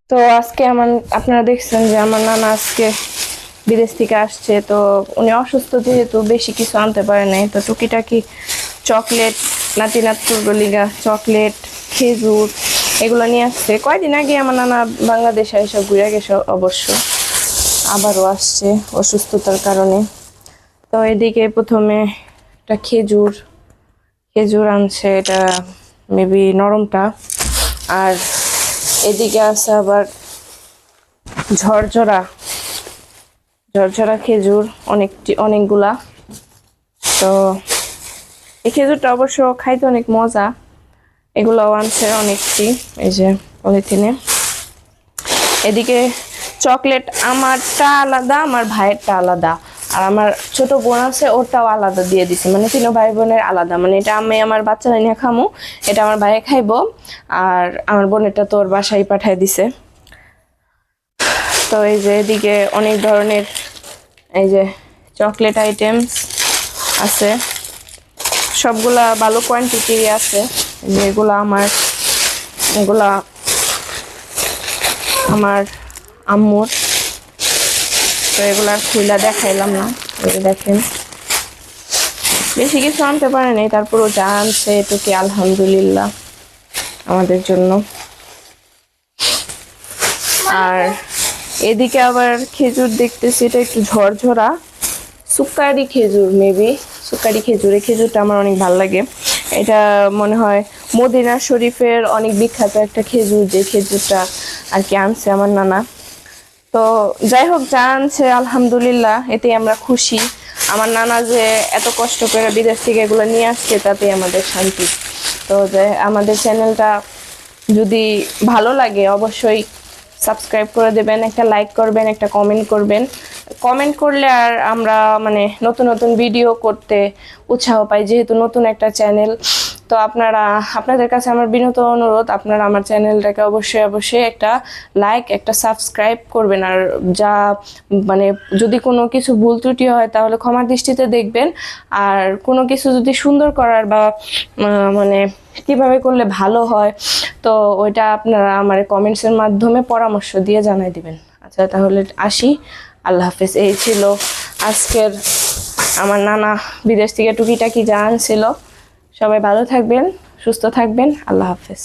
তো আজকে আপনারা দেখছেন যে আমার নানা আজকে বিদেশ থেকে আসছে। তো উনি অসুস্থ যেহেতু বেশি কিছু আনতে পারে নাই, তো টুকিটাকি চকলেট, নাতি নাততুর লিগা চকলেট, খেজুর এগুলো নিয়ে আসছে। কয়দিন আগে আমার নানা বাংলাদেশে এসব ঘুরে গেছে, অবশ্য আবারও আসছে অসুস্থতার কারণে। তো এদিকে প্রথমে একটা খেজুর আনছে, এটা মেবি নরমটা। আর এদিকে আছে আবার ঝরঝরা খেজুর, অনেকগুলা। তো এই খেজুরটা অবশ্য খাইতে অনেক মজা। এগুলোও আনছে অনেকটি, এই যে পলিথিনে। এদিকে চকলেট আমারটা আলাদা, আমার ভাইয়েরটা আলাদা, আর আমার ছোট বোন আছে ওরটাও আলাদা দিয়ে দিছে, মানে তিন ভাই বোনের আলাদা। মানে এটা আমি আমার বাচ্চারা নিয়ে খামু, এটা আমার ভাইয়ে খাইবো, আর আমার বোনেরটা তোর বাসায় পাঠায় দিছে। তো এই যে এদিকে অনেক ধরনের এই যে চকলেট আইটেমস আছে, সবগুলা ভালো কোয়ান্টিটি আছে। যেগুলা এগুলা আমার আম্মুর, তো এগুলা খুইলা দেখাইলাম না। দেখেন বেশি কিছু আনতে পারে নাই, তারপরও যা আনছে এটুকু আলহামদুলিল্লাহ আমাদের জন্য। আর এদিকে আবার খেজুর দেখতেছি, এটা একটু ঝরঝরা সুকারি খেজুর, মেবি সুকারি খেজুর। এই খেজুরটা আমার অনেক ভালো লাগে। এটা মনে হয় মদিনা শরীফের অনেক বিখ্যাত একটা খেজুর, যে খেজুরটা আর কি আনছে আমার নানা। তো যাই হোক, যা আনছে আলহামদুলিল্লাহ, এতেই আমরা খুশি। আমার নানা যে এত কষ্ট করে বিদেশ থেকে এগুলো নিয়ে আসছে, তাতেই আমাদের শান্তি। তো যে আমাদের চ্যানেলটা যদি ভালো লাগে অবশ্যই সাবস্ক্রাইব করে দেবেন, একটা লাইক করবেন, একটা কমেন্ট করবেন। কমেন্ট করলে আর আমরা মানে নতুন নতুন ভিডিও করতে উৎসাহ পাই, যেহেতু নতুন একটা চ্যানেল। তো আপনাদের কাছে আমার বিনীত অনুরোধ, আপনারা আমার চ্যানেলটাকে অবশ্যই একটা লাইক, একটা সাবস্ক্রাইব করবেন। আর যা মানে যদি কোনো কিছু ভুল ত্রুটি হয় তাহলে ক্ষমার দৃষ্টিতে দেখবেন। আর কোনো কিছু যদি সুন্দর করার বা মানে কিভাবে করলে ভালো হয়, তো ওইটা আপনারা আমার কমেন্টসের মাধ্যমে পরামর্শ দিয়ে জানাই দিবেন। আচ্ছা, তাহলে আসি। আল্লাহ হাফেজ। এই ছিল আজকের আমার নানা বিদেশ থেকে টুকিটাকি যা আনছিল। সবাই ভালো থাকবেন, সুস্থ থাকবেন। আল্লাহ হাফেজ।